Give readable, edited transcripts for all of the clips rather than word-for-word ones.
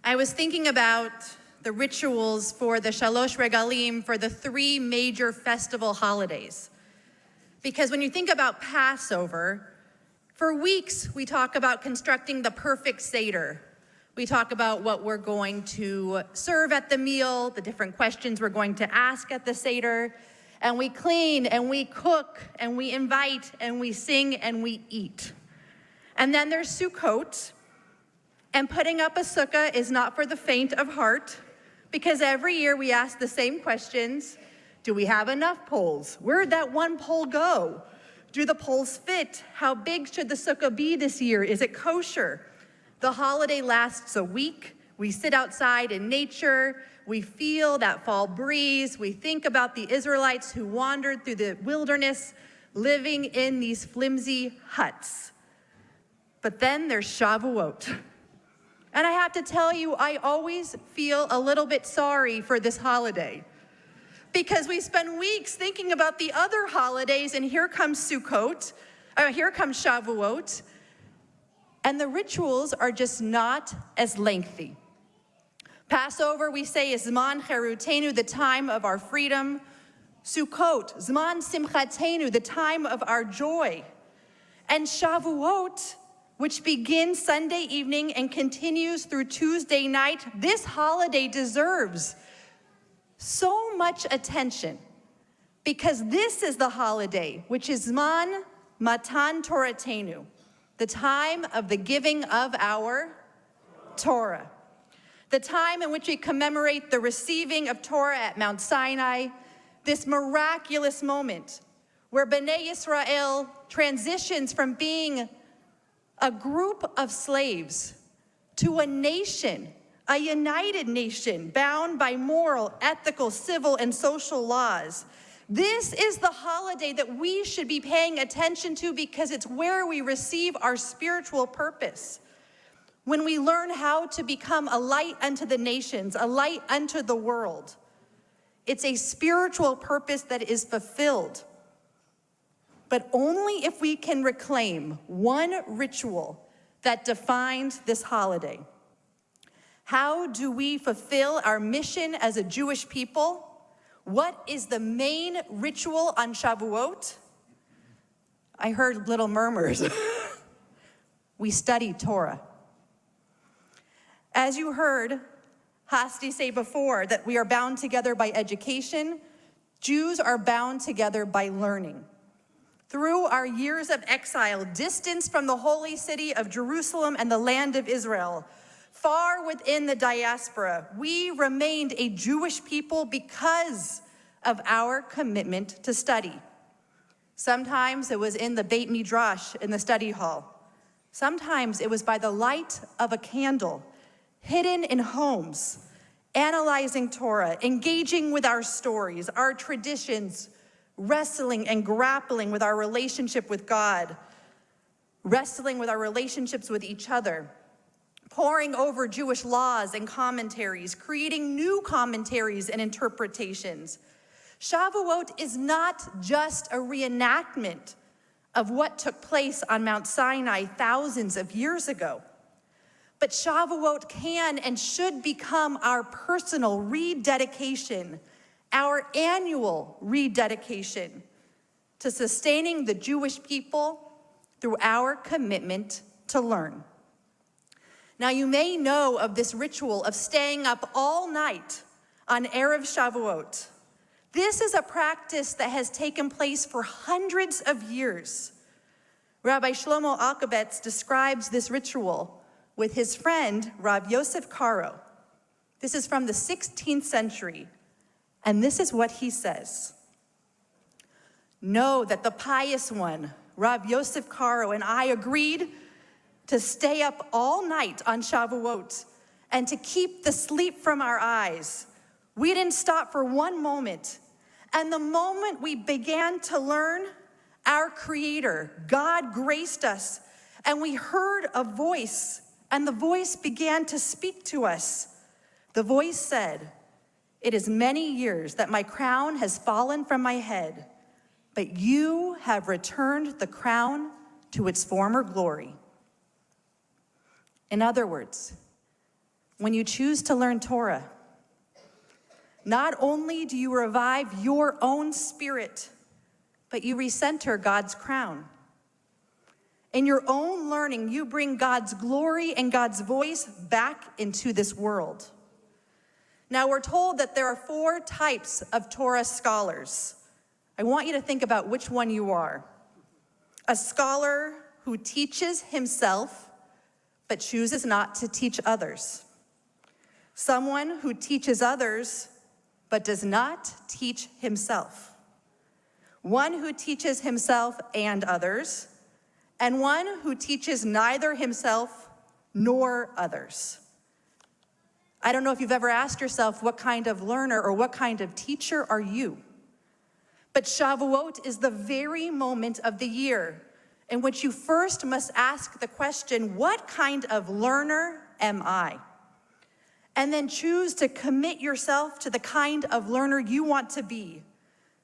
I was thinking about the rituals for the Shalosh Regalim for the three major festival holidays. Because when you think about Passover, for weeks we talk about constructing the perfect Seder. We talk about what we're going to serve at the meal, the different questions we're going to ask at the Seder, and we clean and we cook and we invite and we sing and we eat. And then there's Sukkot, and putting up a sukkah is not for the faint of heart, because every year we ask the same questions. Do we have enough poles? Where'd that one pole go? Do the poles fit? How big should the sukkah be this year? Is it kosher? The holiday lasts a week. We sit outside in nature. We feel that fall breeze. We think about the Israelites who wandered through the wilderness, living in these flimsy huts. But then there's Shavuot. And I have to tell you, I always feel a little bit sorry for this holiday, because we spend weeks thinking about the other holidays, and here comes Sukkot, here comes Shavuot, and the rituals are just not as lengthy. Passover, we say, is Zman Cherutenu, the time of our freedom. Sukkot, Zman Simchatenu, the time of our joy. And Shavuot, which begins Sunday evening and continues through Tuesday night, this holiday deserves so much attention, because this is the holiday which is Zman Matan Toratenu, the time of the giving of our Torah, the time in which we commemorate the receiving of Torah at Mount Sinai, this miraculous moment where Bnei Yisrael transitions from being a group of slaves to a nation, a united nation bound by moral, ethical, civil, and social laws. This is the holiday that we should be paying attention to, because it's where we receive our spiritual purpose. When we learn how to become a light unto the nations, a light unto the world, it's a spiritual purpose that is fulfilled. But only if we can reclaim one ritual that defines this holiday. How do we fulfill our mission as a Jewish people? What is the main ritual on Shavuot? I heard little murmurs. We study Torah. As you heard Hasti say before, that we are bound together by education, Jews are bound together by learning. Through our years of exile, distanced from the holy city of Jerusalem and the land of Israel, far within the diaspora, we remained a Jewish people because of our commitment to study. Sometimes it was in the Beit Midrash in the study hall. Sometimes it was by the light of a candle, hidden in homes, analyzing Torah, engaging with our stories, our traditions, wrestling and grappling with our relationship with God, wrestling with our relationships with each other, poring over Jewish laws and commentaries, creating new commentaries and interpretations. Shavuot is not just a reenactment of what took place on Mount Sinai thousands of years ago, but Shavuot can and should become our personal rededication, our annual rededication to sustaining the Jewish people through our commitment to learn. Now, you may know of this ritual of staying up all night on Erev Shavuot. This is a practice that has taken place for hundreds of years. Rabbi Shlomo Alkabetz describes this ritual with his friend, Rav Yosef Karo. This is from the 16th century. And this is what he says. Know that the pious one, Rav Yosef Karo, and I agreed to stay up all night on Shavuot and to keep the sleep from our eyes. We didn't stop for one moment. And the moment we began to learn, our Creator, God, graced us, and we heard a voice, and the voice began to speak to us. The voice said, "It is many years that my crown has fallen from my head, but you have returned the crown to its former glory." In other words, when you choose to learn Torah, not only do you revive your own spirit, but you recenter God's crown. In your own learning, you bring God's glory and God's voice back into this world. Now, we're told that there are 4 types of Torah scholars. I want you to think about which one you are. A scholar who teaches himself, but chooses not to teach others. Someone who teaches others, but does not teach himself. One who teaches himself and others, and one who teaches neither himself nor others. I don't know if you've ever asked yourself, what kind of learner or what kind of teacher are you? But Shavuot is the very moment of the year in which you first must ask the question, what kind of learner am I? And then choose to commit yourself to the kind of learner you want to be.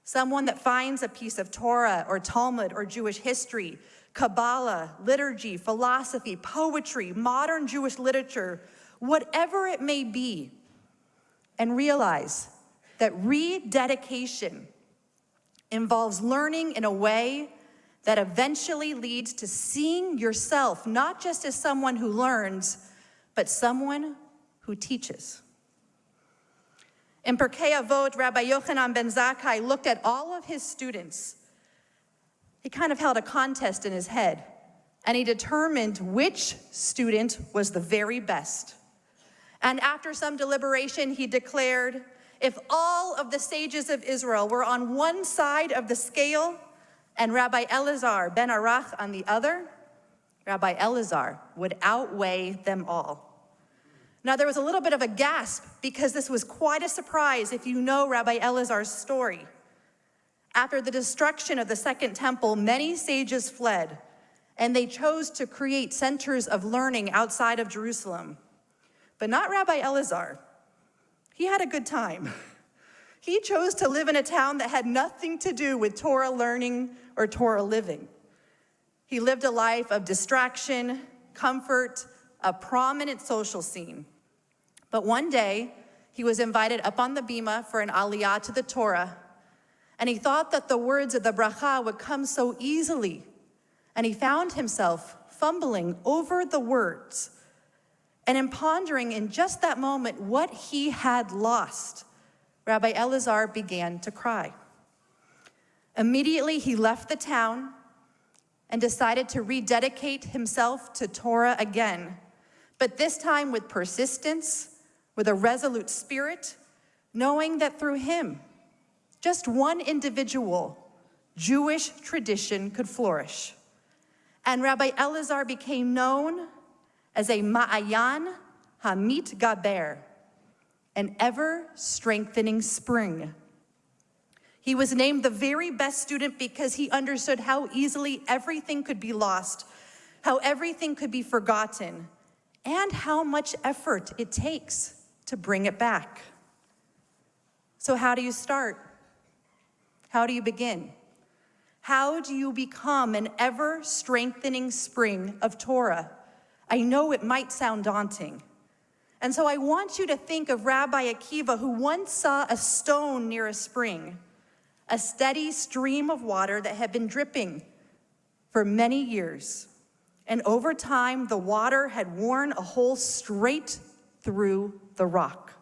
Someone that finds a piece of Torah or Talmud or Jewish history, Kabbalah, liturgy, philosophy, poetry, modern Jewish literature, whatever it may be, and realize that rededication involves learning in a way that eventually leads to seeing yourself not just as someone who learns, but someone who teaches. In Pirkei Avot, Rabbi Yochanan ben Zakkai looked at all of his students. He kind of held a contest in his head, and he determined which student was the very best. And after some deliberation, he declared, if all of the sages of Israel were on one side of the scale and Rabbi Elazar ben Arach on the other, Rabbi Elazar would outweigh them all. Now, there was a little bit of a gasp because this was quite a surprise if you know Rabbi Elazar's story. After the destruction of the Second Temple, many sages fled, and they chose to create centers of learning outside of Jerusalem. But not Rabbi Elazar. He had a good time. He chose to live in a town that had nothing to do with Torah learning or Torah living. He lived a life of distraction, comfort, a prominent social scene. But one day, he was invited up on the bima for an aliyah to the Torah, and he thought that the words of the bracha would come so easily, and he found himself fumbling over the words. And in pondering in just that moment what he had lost, Rabbi Elazar began to cry. Immediately, he left the town and decided to rededicate himself to Torah again, but this time with persistence, with a resolute spirit, knowing that through him, just one individual, Jewish tradition could flourish. And Rabbi Elazar became known as a Ma'ayan Hamit Gaber, an ever-strengthening spring. He was named the very best student because he understood how easily everything could be lost, how everything could be forgotten, and how much effort it takes to bring it back. So how do you start? How do you begin? How do you become an ever-strengthening spring of Torah? I know it might sound daunting. And so I want you to think of Rabbi Akiva, who once saw a stone near a spring, a steady stream of water that had been dripping for many years. And over time, the water had worn a hole straight through the rock.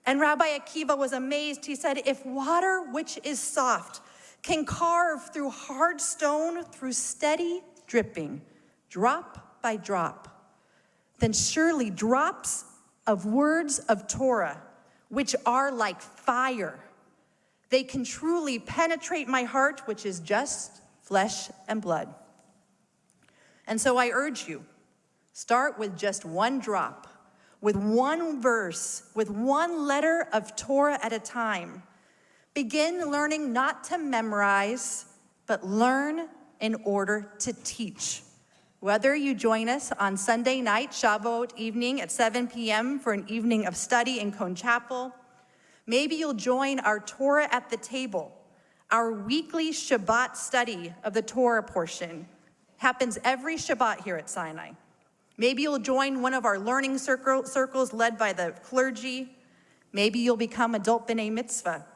And Rabbi Akiva was amazed. He said, if water which is soft can carve through hard stone, through steady dripping, drop by drop, then surely drops of words of Torah, which are like fire, they can truly penetrate my heart, which is just flesh and blood. And so I urge you, start with just one drop, with one verse, with one letter of Torah at a time. Begin learning not to memorize, but learn in order to teach. Whether you join us on Sunday night, Shavuot evening at 7 p.m. for an evening of study in Cone Chapel, maybe you'll join our Torah at the table, our weekly Shabbat study of the Torah portion. Happens every Shabbat here at Sinai. Maybe you'll join one of our learning circles led by the clergy. Maybe you'll become adult b'nai mitzvah.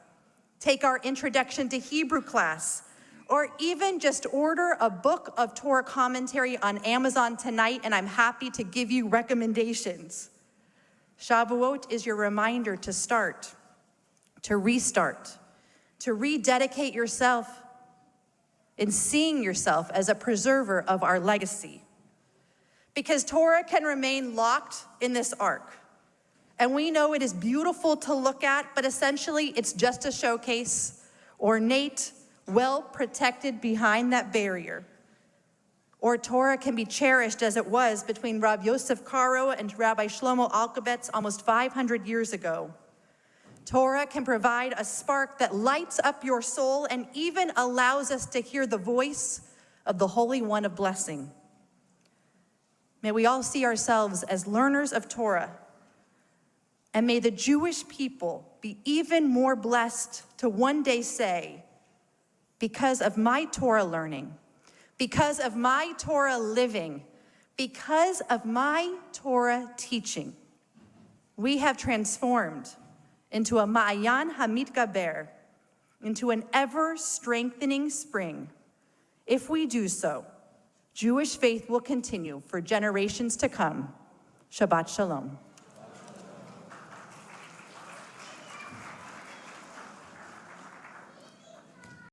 Take our introduction to Hebrew class, or even just order a book of Torah commentary on Amazon tonight, and I'm happy to give you recommendations. Shavuot is your reminder to start, to restart, to rededicate yourself in seeing yourself as a preserver of our legacy. Because Torah can remain locked in this ark. And we know it is beautiful to look at, but essentially it's just a showcase, ornate, well protected behind that barrier. Or Torah can be cherished as it was between Rabbi Yosef Karo and Rabbi Shlomo Alkabetz almost 500 years ago. Torah can provide a spark that lights up your soul and even allows us to hear the voice of the Holy One of blessing. May we all see ourselves as learners of Torah, and may the Jewish people be even more blessed to one day say, because of my Torah learning, because of my Torah living, because of my Torah teaching, we have transformed into a Ma'ayan HaMitgaber, into an ever-strengthening spring. If we do so, Jewish faith will continue for generations to come. Shabbat Shalom.